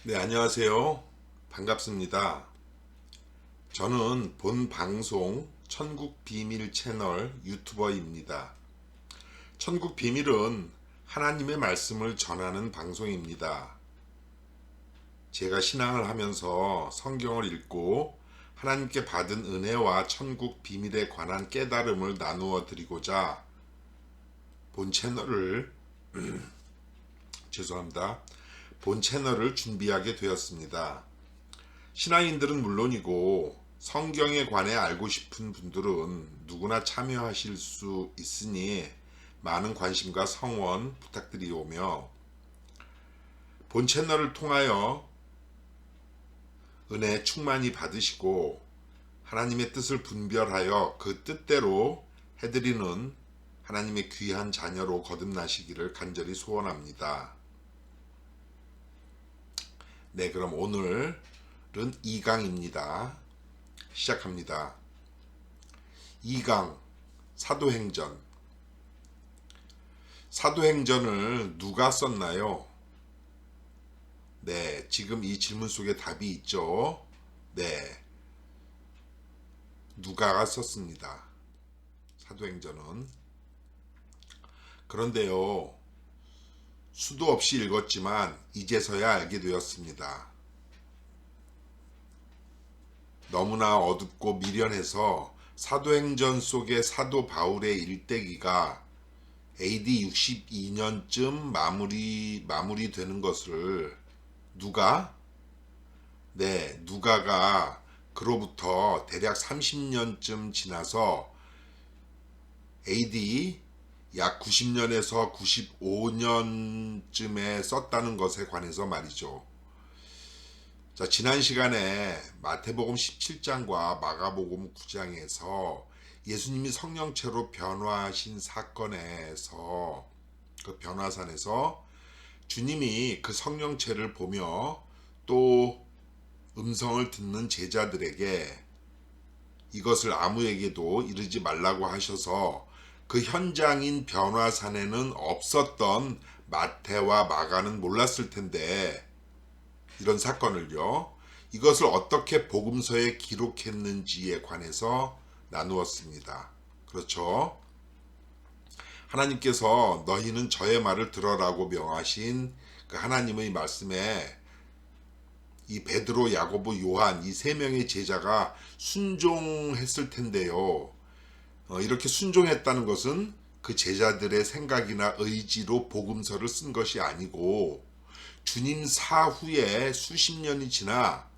네, 안녕하세요. 반갑습니다. 저는 본 방송 천국 비밀 채널 유튜버입니다. 천국 비밀은 하나님의 말씀을 전하는 방송입니다. 제가 신앙을 하면서 성경을 읽고 하나님께 받은 은혜와 천국 비밀에 관한 깨달음을 나누어 드리고자 본 채널을 죄송합니다. 본 채널을 준비하게 되었습니다. 신앙인들은 물론이고 성경에 관해 알고 싶은 분들은 누구나 참여하실 수 있으니 많은 관심과 성원 부탁드리오며, 본 채널을 통하여 은혜 충만히 받으시고 하나님의 뜻을 분별하여 그 뜻대로 해드리는 하나님의 귀한 자녀로 거듭나시기를 간절히 소원합니다. 네, 그럼 오늘은 2강입니다. 시작합니다. 2강 사도행전. 사도행전을 누가 썼나요? 네, 지금 이 질문 속에 답이 있죠. 네, 누가가 썼습니다. 사도행전은. 그런데요, 수도 없이 읽었지만 이제서야 알게 되었습니다. 너무나 어둡고 미련해서 사도행전 속의 사도 바울의 일대기가 AD 62년쯤 마무리되는 것을 누가가 그로부터 대략 30년쯤 지나서 AD 약 90년에서 95년쯤에 썼다는 것에 관해서 말이죠. 자, 지난 시간에 마태복음 17장과 마가복음 9장에서 예수님이 성령체로 변화하신 사건에서, 그 변화산에서 주님이 그 성령체를 보며 또 음성을 듣는 제자들에게 이것을 아무에게도 이르지 말라고 하셔서 그 현장인 변화산에는 없었던 마태와 마가는 몰랐을 텐데, 이런 사건을요, 이것을 어떻게 복음서에 기록했는지에 관해서 나누었습니다. 그렇죠? 하나님께서 너희는 저의 말을 들어라고 명하신 그 하나님의 말씀에 이 베드로, 야고보, 요한 이 세 명의 제자가 순종했을 텐데요. 이렇게 순종했다는 것은 그 제자들의 생각이나 의지로 복음서를 쓴 것이 아니고 주님 사후에 수십 년이 지나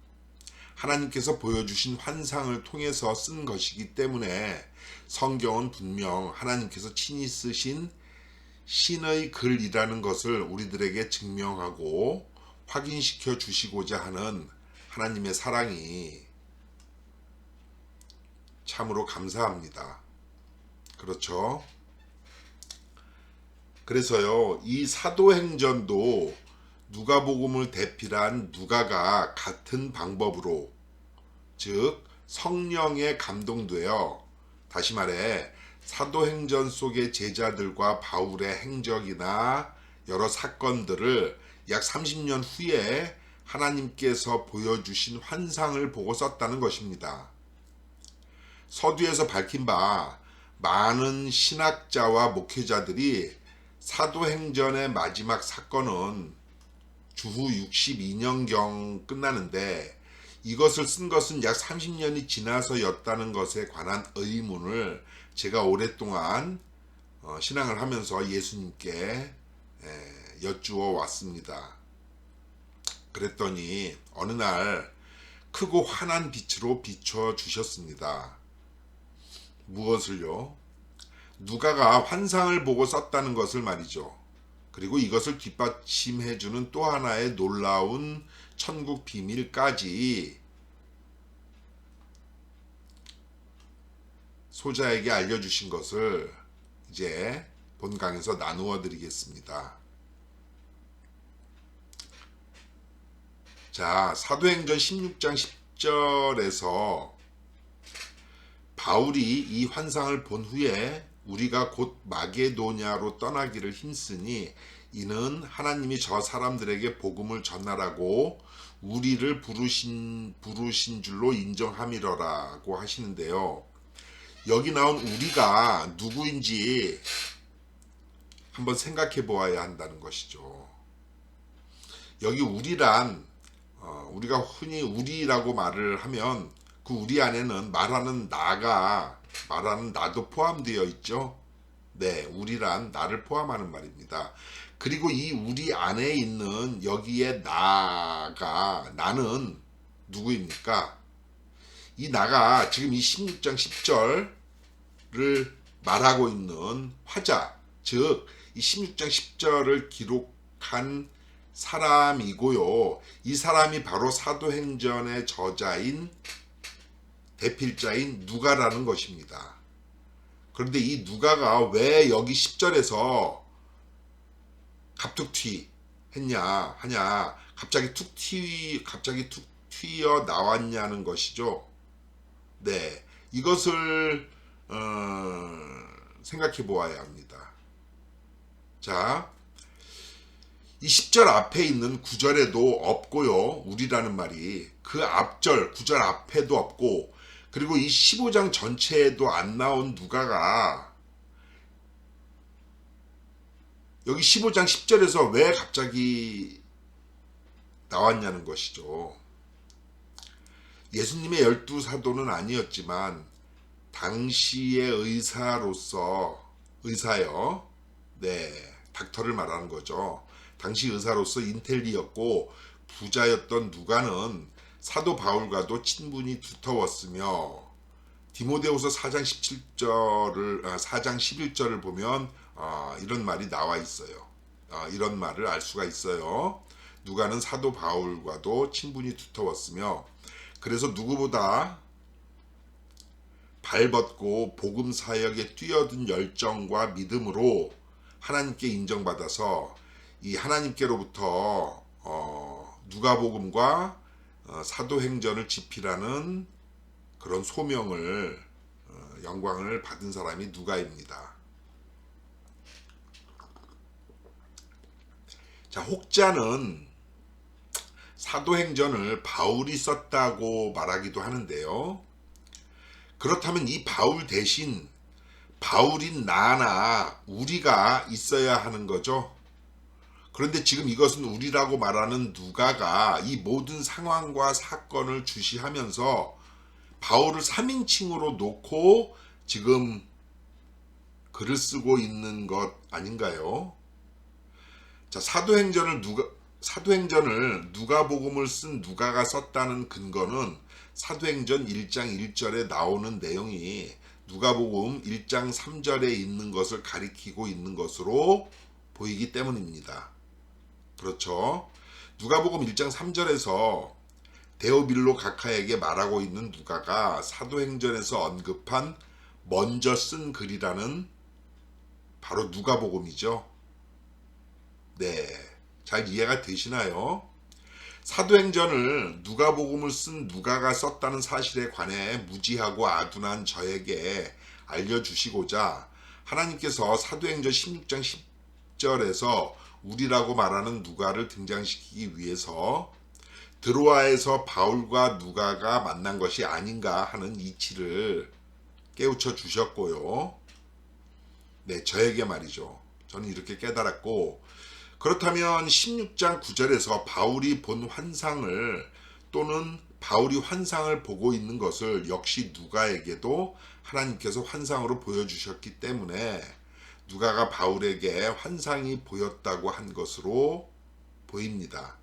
하나님께서 보여주신 환상을 통해서 쓴 것이기 때문에 성경은 분명 하나님께서 친히 쓰신 신의 글이라는 것을 우리들에게 증명하고 확인시켜 주시고자 하는 하나님의 사랑이 참으로 감사합니다. 그렇죠? 그래서요, 이 사도행전도 누가복음을 대필한 누가가 같은 방법으로, 즉 성령에 감동되어, 다시 말해 사도행전 속의 제자들과 바울의 행적이나 여러 사건들을 약 30년 후에 하나님께서 보여주신 환상을 보고 썼다는 것입니다. 서두에서 밝힌 바 많은 신학자와 목회자들이 사도행전의 마지막 사건은 주후 62년경 끝나는데 이것을 쓴 것은 약 30년이 지나서였다는 것에 관한 의문을 제가 오랫동안 신앙을 하면서 예수님께 여쭈어 왔습니다. 그랬더니 어느 날 크고 환한 빛으로 비춰 주셨습니다. 무엇을요? 누가가 환상을 보고 썼다는 것을 말이죠. 그리고 이것을 뒷받침해주는 또 하나의 놀라운 천국 비밀까지 소자에게 알려주신 것을 이제 본강에서 나누어 드리겠습니다. 자, 사도행전 16장 10절에서 바울이 이 환상을 본 후에 우리가 곧 마게도냐로 떠나기를 힘쓰니 이는 하나님이 저 사람들에게 복음을 전하라고 우리를 부르신 줄로 인정함이러라고 하시는데요. 여기 나온 우리가 누구인지 한번 생각해 보아야 한다는 것이죠. 여기 우리란 우리가 흔히 우리라고 말을 하면 그 우리 안에는 말하는 나도 포함되어 있죠. 네, 우리란 나를 포함하는 말입니다. 그리고 이 우리 안에 있는 여기에 나는 누구입니까? 이 나가 지금 이 16장 10절을 말하고 있는 화자, 즉 이 16장 10절을 기록한 사람이고요. 이 사람이 바로 사도행전의 저자인 대필자인 누가라는 것입니다. 그런데 이 누가가 왜 여기 10절에서 갑툭튀 하냐 갑자기 툭 튀어 나왔냐는 것이죠. 네, 이것을 생각해 보아야 합니다. 자, 이 10절 앞에 있는 9절에도 없고요. 우리라는 말이 그 앞절 9절 앞에도 없고, 그리고 이 15장 전체에도 안 나온 누가가 여기 15장 10절에서 왜 갑자기 나왔냐는 것이죠. 예수님의 12사도는 아니었지만 당시의 의사요. 네, 닥터를 말하는 거죠. 당시 의사로서 인텔리였고 부자였던 누가는 사도 바울과도 친분이 두터웠으며, 디모데후서 4장 11절을 보면 이런 말이 나와 있어요. 이런 말을 알 수가 있어요. 누가는 사도 바울과도 친분이 두터웠으며, 그래서 누구보다 발벗고 복음 사역에 뛰어든 열정과 믿음으로 하나님께 인정받아서 이 하나님께로부터 누가복음과 사도행전을 집필하는 그런 소명을 영광을 받은 사람이 누가입니다. 자, 혹자는 사도행전을 바울이 썼다고 말하기도 하는데요. 그렇다면 이 바울 대신 바울인 나나 우리가 있어야 하는 거죠. 그런데 지금 이것은 우리라고 말하는 누가가 이 모든 상황과 사건을 주시하면서 바울을 3인칭으로 놓고 지금 글을 쓰고 있는 것 아닌가요? 자, 사도행전을 누가복음을 쓴 누가가 썼다는 근거는 사도행전 1장 1절에 나오는 내용이 누가복음 1장 3절에 있는 것을 가리키고 있는 것으로 보이기 때문입니다. 그렇죠? 누가복음 1장 3절에서 데오빌로 각하에게 말하고 있는 누가가 사도행전에서 언급한 먼저 쓴 글이라는 바로 누가복음이죠. 네, 잘 이해가 되시나요? 사도행전을 누가복음을 쓴 누가가 썼다는 사실에 관해 무지하고 아둔한 저에게 알려주시고자 하나님께서 사도행전 16장 10절에서 우리라고 말하는 누가를 등장시키기 위해서 드로아에서 바울과 누가가 만난 것이 아닌가 하는 이치를 깨우쳐 주셨고요. 네, 저에게 말이죠. 저는 이렇게 깨달았고, 그렇다면 16장 9절에서 바울이 본 환상을 또는 바울이 환상을 보고 있는 것을 역시 누가에게도 하나님께서 환상으로 보여주셨기 때문에 누가가 바울에게 환상이 보였다고 한 것으로 보입니다.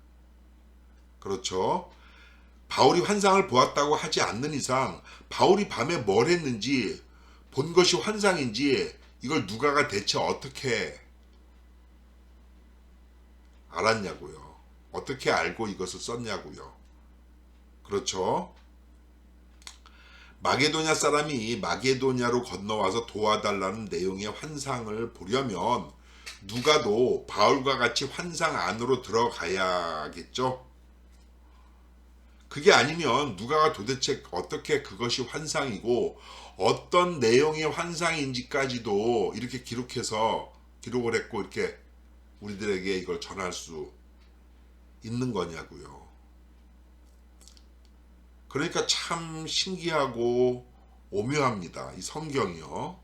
그렇죠? 바울이 환상을 보았다고 하지 않는 이상 바울이 밤에 뭘 했는지, 본 것이 환상인지 이걸 누가가 대체 어떻게 알았냐고요. 어떻게 알고 이것을 썼냐고요. 그렇죠? 마게도냐 사람이 마게도냐로 건너와서 도와달라는 내용의 환상을 보려면 누가도 바울과 같이 환상 안으로 들어가야겠죠? 그게 아니면 누가가 도대체 어떻게 그것이 환상이고 어떤 내용의 환상인지까지도 이렇게 기록을 했고 이렇게 우리들에게 이걸 전할 수 있는 거냐고요. 그러니까 참 신기하고 오묘합니다. 이 성경이요.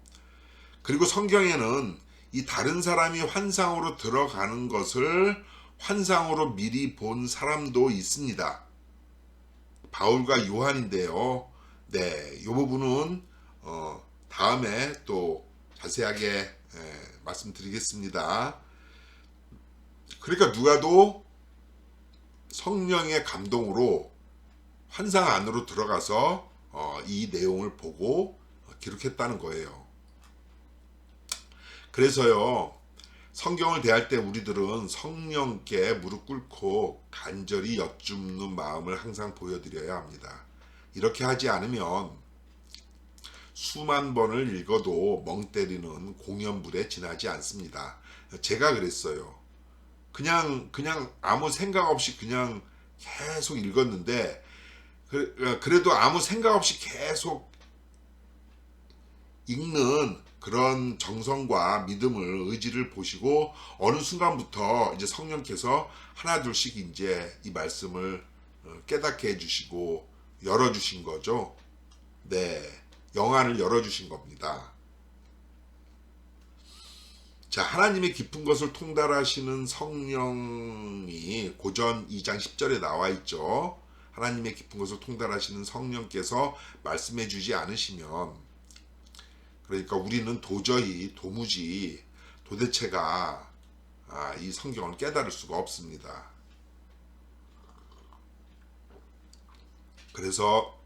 그리고 성경에는 이 다른 사람이 환상으로 들어가는 것을 환상으로 미리 본 사람도 있습니다. 바울과 요한인데요. 네, 이 부분은 다음에 또 자세하게 말씀드리겠습니다. 그러니까 누가도 성령의 감동으로 환상 안으로 들어가서 이 내용을 보고 기록했다는 거예요. 그래서요, 성경을 대할 때 우리들은 성령께 무릎 꿇고 간절히 여쭙는 마음을 항상 보여드려야 합니다. 이렇게 하지 않으면 수만 번을 읽어도 멍 때리는 공연불에 지나지 않습니다. 제가 그랬어요. 그냥 아무 생각 없이 그냥 계속 읽었는데, 그래도 아무 생각 없이 계속 읽는 그런 정성과 믿음을, 의지를 보시고 어느 순간부터 이제 성령께서 하나둘씩 이제 이 말씀을 깨닫게 해주시고 열어주신 거죠. 네, 영안을 열어주신 겁니다. 자, 하나님의 깊은 것을 통달하시는 성령이 고전 2장 10절에 나와 있죠. 하나님의 깊은 것을 통달하시는 성령께서 말씀해 주지 않으시면, 그러니까 우리는 도무지 도대체가 이 성경을 깨달을 수가 없습니다. 그래서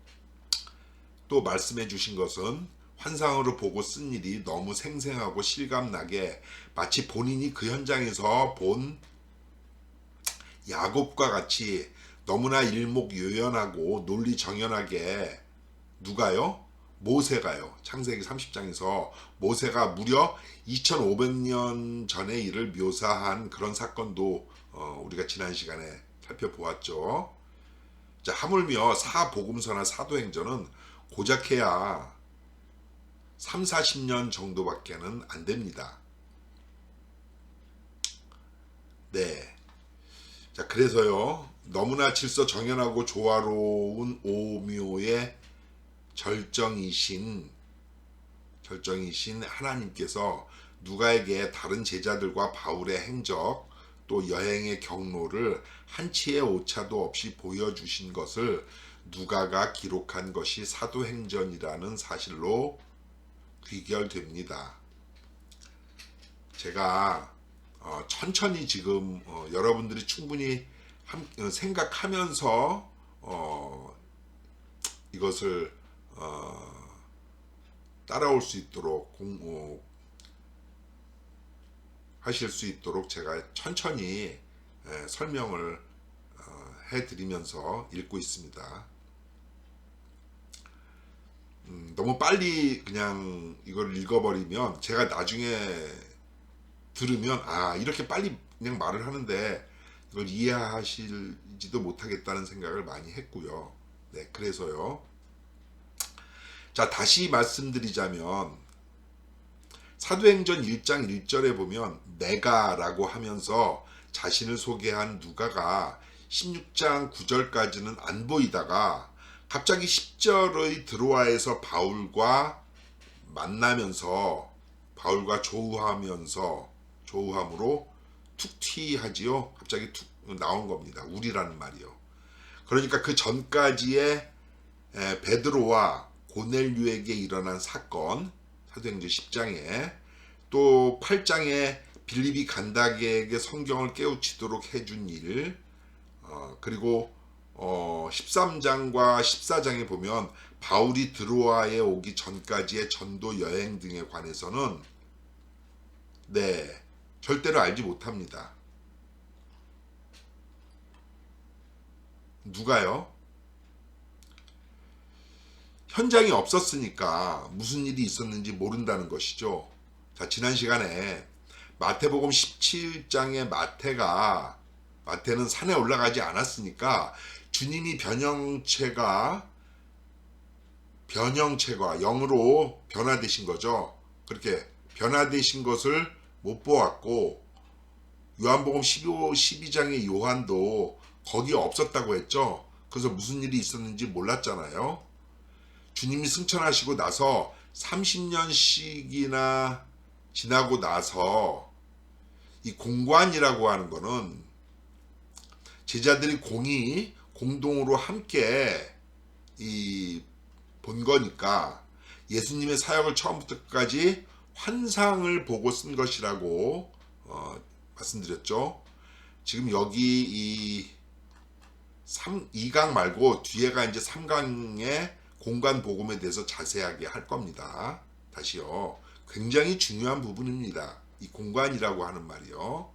또 말씀해 주신 것은 환상으로 보고 쓴 일이 너무 생생하고 실감나게 마치 본인이 그 현장에서 본 야곱과 같이 너무나 일목요연하고 논리정연하게, 누가요? 모세가요. 창세기 30장에서 모세가 무려 2500년 전의 일을 묘사한 그런 사건도 우리가 지난 시간에 살펴보았죠. 자, 하물며 사복음서나 사도행전은 고작해야 3, 40년 정도밖에는 안 됩니다. 네. 자, 그래서요, 너무나 질서 정연하고 조화로운 오묘의 절정이신 하나님께서 누가에게 다른 제자들과 바울의 행적, 또 여행의 경로를 한치의 오차도 없이 보여주신 것을 누가가 기록한 것이 사도행전이라는 사실로 귀결됩니다. 제가 천천히 지금 여러분들이 충분히 생각하면서 이것을 따라올 수 있도록 하실 수 있도록 제가 천천히 설명을 해드리면서 읽고 있습니다. 너무 빨리 그냥 이걸 읽어버리면 제가 나중에 들으면 이렇게 빨리 그냥 말을 하는데 이걸 이해하실지도 못하겠다는 생각을 많이 했고요. 네, 그래서요. 자, 다시 말씀드리자면 사도행전 1장 1절에 보면 내가라고 하면서 자신을 소개한 누가가 16장 9절까지는 안 보이다가 갑자기 10절의 드로아에서 바울과 만나면서 바울과 조우함으로 툭 튀하지요. 갑자기 툭 나온 겁니다. 우리라는 말이요. 그러니까 그 전까지의 베드로와 고넬류에게 일어난 사건, 사도행전 10장에, 또 8장에 빌립이 간다게에게 성경을 깨우치도록 해준 일, 그리고 13장과 14장에 보면 바울이 드로아에 오기 전까지의 전도 여행 등에 관해서는 절대로 알지 못합니다. 누가요? 현장이 없었으니까 무슨 일이 있었는지 모른다는 것이죠. 자, 지난 시간에 마태복음 17장의 마태는 산에 올라가지 않았으니까 주님이 변형체가 영으로 변화되신 거죠. 그렇게 변화되신 것을 못 보았고, 요한복음 12장의 요한도 거기 없었다고 했죠. 그래서 무슨 일이 있었는지 몰랐잖아요. 주님이 승천하시고 나서 30년씩이나 지나고 나서 이 공관이라고 하는 거는 제자들이 공동으로 함께 본 거니까 예수님의 사역을 처음부터 끝까지 환상을 보고 쓴 것이라고 말씀드렸죠. 지금 여기 2강 말고 뒤에가 이제 3강의 공간 복음에 대해서 자세하게 할 겁니다. 다시요. 굉장히 중요한 부분입니다. 이 공간이라고 하는 말이요.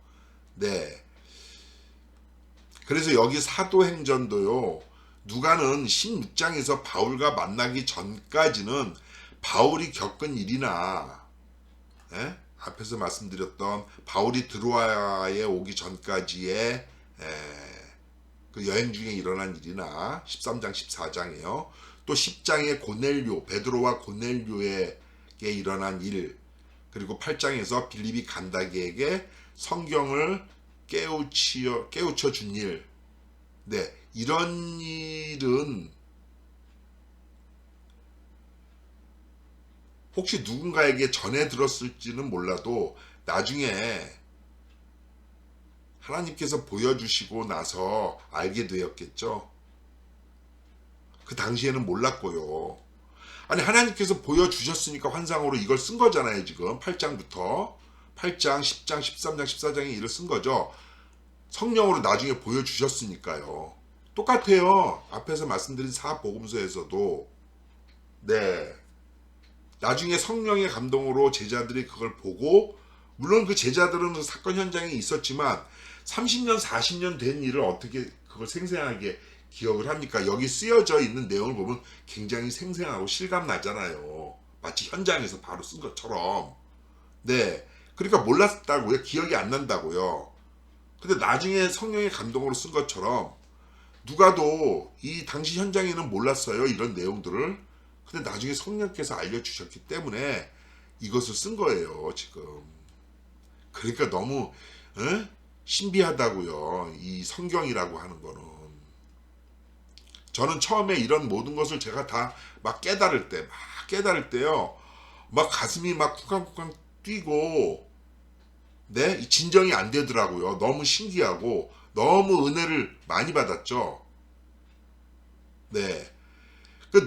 네. 그래서 여기 사도행전도요. 누가는 16장에서 바울과 만나기 전까지는 바울이 겪은 일이나 앞에서 말씀드렸던 바울이 드로아에 오기 전까지의 그 여행 중에 일어난 일이나 13장 14장이에요. 또 10장의 고넬료 베드로와 고넬료에게 일어난 일, 그리고 8장에서 빌립이 간다게에게 성경을 깨우쳐 준 일. 네, 이런 일은 혹시 누군가에게 전해 들었을지는 몰라도 나중에 하나님께서 보여주시고 나서 알게 되었겠죠. 그 당시에는 몰랐고요. 아니, 하나님께서 보여주셨으니까 환상으로 이걸 쓴 거잖아요. 지금 8장부터 8장, 10장, 13장, 14장에 일을 쓴 거죠. 성령으로 나중에 보여주셨으니까요. 똑같아요. 앞에서 말씀드린 사복음서에서도. 네, 나중에 성령의 감동으로 제자들이 그걸 보고, 물론 그 제자들은 그 사건 현장에 있었지만 30년 40년 된 일을 어떻게 그걸 생생하게 기억을 합니까? 여기 쓰여져 있는 내용을 보면 굉장히 생생하고 실감 나잖아요. 마치 현장에서 바로 쓴 것처럼. 네, 그러니까 몰랐다고요. 기억이 안 난다고요. 근데 나중에 성령의 감동으로 쓴 것처럼 누가도 이 당시 현장에는 몰랐어요. 이런 내용들을. 근데 나중에 성령께서 알려주셨기 때문에 이것을 쓴 거예요. 지금. 그러니까 너무 신비하다고요. 이 성경이라고 하는 거는. 저는 처음에 이런 모든 것을 제가 다 막 깨달을 때요. 막 가슴이 막 쿵쾅쿵쾅 뛰고, 네, 진정이 안 되더라고요. 너무 신기하고 너무 은혜를 많이 받았죠. 네,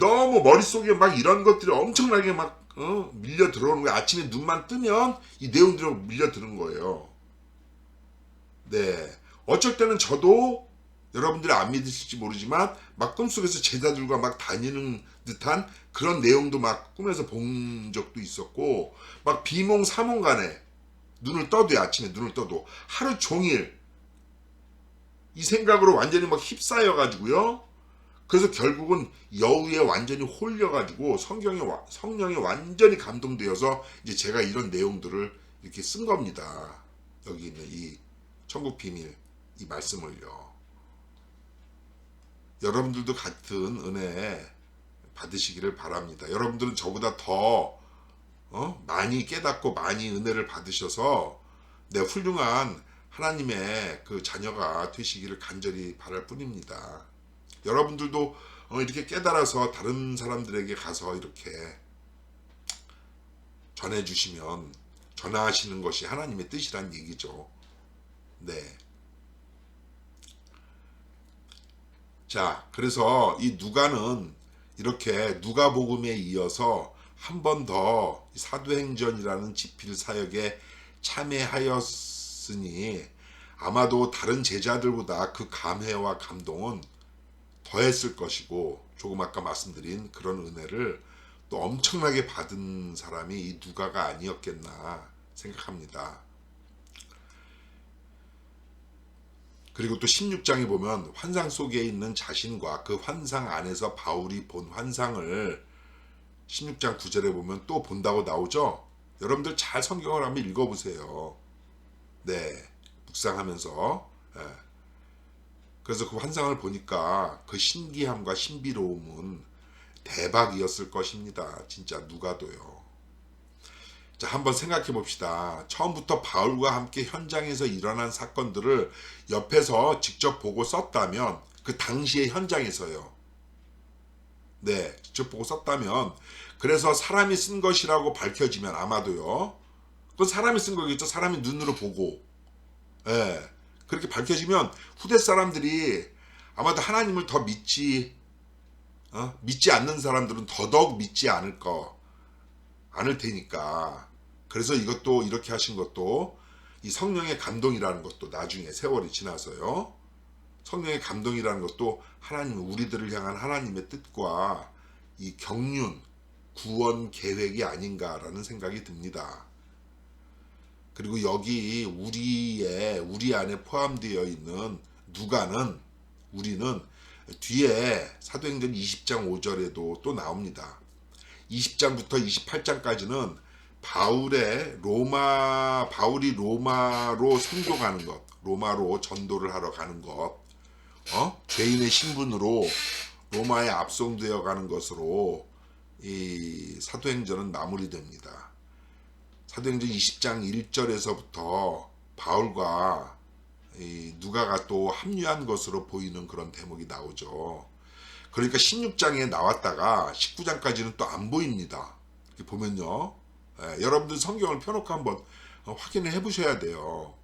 너무 머릿속에 막 이런 것들이 엄청나게 막 밀려 들어오는 거예요. 아침에 눈만 뜨면 이 내용들이 밀려 드는 거예요. 네, 어쩔 때는 저도 여러분들이 안 믿으실지 모르지만 막 꿈속에서 제자들과 막 다니는 듯한 그런 내용도 막 꿈에서 본 적도 있었고, 막 비몽사몽간에 눈을 떠도요. 아침에 눈을 떠도 하루 종일 이 생각으로 완전히 막 휩싸여 가지고요. 그래서 결국은 여우에 완전히 홀려 가지고 성령에 완전히 감동되어서 이제 제가 이런 내용들을 이렇게 쓴 겁니다. 여기 있는 이 천국 비밀 이 말씀을요. 여러분들도 같은 은혜 받으시기를 바랍니다. 여러분들은 저보다 더 많이 깨닫고 많이 은혜를 받으셔서 훌륭한 하나님의 그 자녀가 되시기를 간절히 바랄 뿐입니다. 여러분들도 이렇게 깨달아서 다른 사람들에게 가서 이렇게 전해주시면, 전하시는 것이 하나님의 뜻이란 얘기죠. 네. 자, 그래서 이 누가는 이렇게 누가복음에 이어서 한 번 더 사도행전이라는 지필 사역에 참여하였으니 아마도 다른 제자들보다 그 감회와 감동은 더했을 것이고, 조금 아까 말씀드린 그런 은혜를 또 엄청나게 받은 사람이 이 누가가 아니었겠나 생각합니다. 그리고 또 16장에 보면 환상 속에 있는 자신과 그 환상 안에서 바울이 본 환상을 16장 9절에 보면 또 본다고 나오죠. 여러분들 잘 성경을 한번 읽어보세요. 네, 묵상하면서. 그래서 그 환상을 보니까 그 신기함과 신비로움은 대박이었을 것입니다. 진짜 누가도요. 자, 한번 생각해 봅시다. 처음부터 바울과 함께 현장에서 일어난 사건들을 옆에서 직접 보고 썼다면, 그 당시의 현장에서요. 네, 직접 보고 썼다면, 그래서 사람이 쓴 것이라고 밝혀지면 아마도요. 그건 사람이 쓴 거겠죠. 사람이 눈으로 보고. 예. 그렇게 밝혀지면 후대 사람들이 아마도 하나님을 더 믿지 않는 사람들은 더더욱 믿지 않을 테니까. 그래서 이것도 이렇게 하신 것도 이 성령의 감동이라는 것도 나중에 세월이 지나서요. 성령의 감동이라는 것도 하나님, 우리들을 향한 하나님의 뜻과 이 경륜, 구원 계획이 아닌가라는 생각이 듭니다. 그리고 여기 우리 안에 포함되어 있는 우리는 뒤에 사도행전 20장 5절에도 또 나옵니다. 20장부터 28장까지는 바울이 로마로 선교 가는 것, 로마로 전도를 하러 가는 것, 죄인의 신분으로 로마에 압송되어 가는 것으로 이 사도행전은 마무리됩니다. 사도행전 20장 1절에서부터 바울과 누가가 또 합류한 것으로 보이는 그런 대목이 나오죠. 그러니까 16장에 나왔다가 19장까지는 또 안 보입니다. 이렇게 보면요. 여러분들 성경을 펴놓고 한번 확인을 해보셔야 돼요.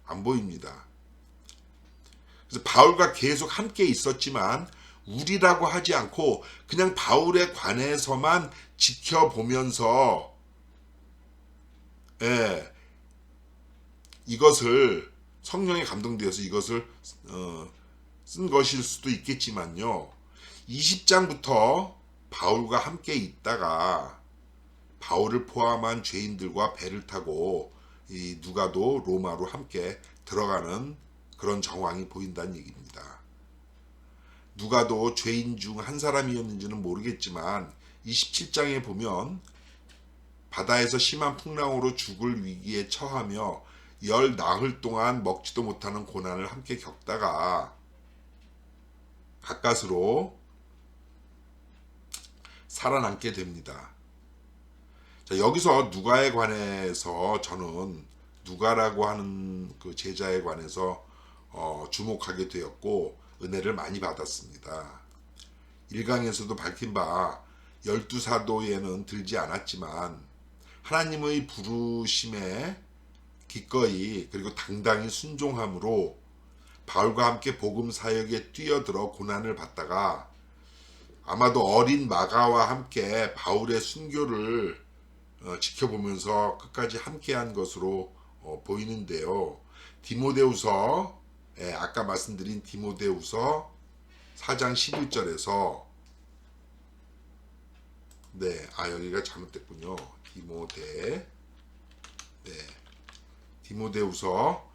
안 보입니다. 그래서 바울과 계속 함께 있었지만 우리라고 하지 않고 그냥 바울에 관해서만 지켜보면서 이것을 성령에 감동되어서 이것을 쓴 것일 수도 있겠지만요. 20장부터 바울과 함께 있다가 바울을 포함한 죄인들과 배를 타고 이 누가도 로마로 함께 들어가는 그런 정황이 보인다는 얘기입니다. 누가도 죄인 중 한 사람이었는지는 모르겠지만 27장에 보면 바다에서 심한 풍랑으로 죽을 위기에 처하며 열 나흘 동안 먹지도 못하는 고난을 함께 겪다가 가까스로 살아남게 됩니다. 자, 여기서 누가에 관해서 저는 누가라고 하는 그 제자에 관해서 주목하게 되었고 은혜를 많이 받았습니다. 1강에서도 밝힌 바 12사도에는 들지 않았지만 하나님의 부르심에 기꺼이 그리고 당당히 순종함으로 바울과 함께 복음 사역에 뛰어들어 고난을 받다가 아마도 어린 마가와 함께 바울의 순교를 지켜보면서 끝까지 함께한 것으로 보이는데요. 디모데후서, 아까 말씀드린 디모데후서 4장 11절에서 여기가 잘못됐군요. 디모데후서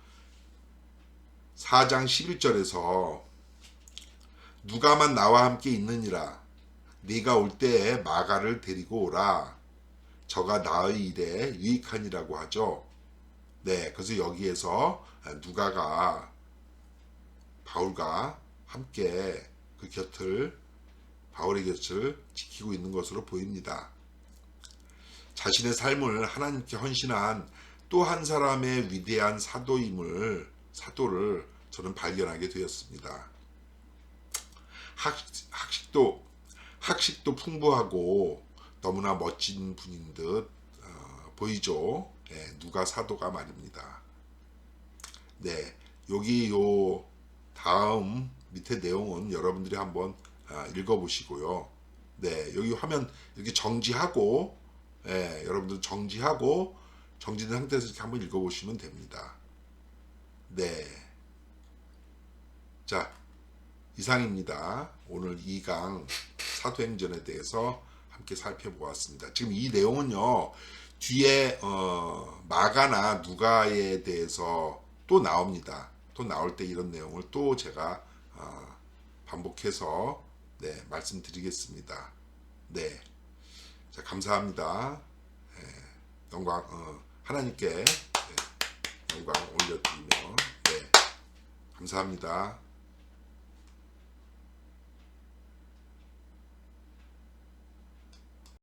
4장 11절에서 누가만 나와 함께 있느니라 네가 올 때에 마가를 데리고 오라 저가 나의 일에 유익하니라고 하죠. 그래서 여기에서 누가가 바울과 함께 바울의 곁을 지키고 있는 것으로 보입니다. 자신의 삶을 하나님께 헌신한 또 한 사람의 위대한 사도를 저는 발견하게 되었습니다. 학식도 풍부하고 너무나 멋진 분인 듯 보이죠. 누가 사도가 말입니다. 여기 요 다음 밑에 내용은 여러분들이 한번 읽어보시고요. 여기 화면 이렇게 정지하고 여러분들 정지된 상태에서 이렇게 한번 읽어보시면 됩니다. 자, 이상입니다. 오늘 2강 사도행전에 대해서 함께 살펴보았습니다. 지금 이 내용은요, 뒤에 마가나 누가에 대해서 또 나옵니다. 또 나올 때 이런 내용을 또 제가 반복해서 말씀드리겠습니다. 자, 감사합니다. 영광 하나님께 영광 올려드리며 감사합니다.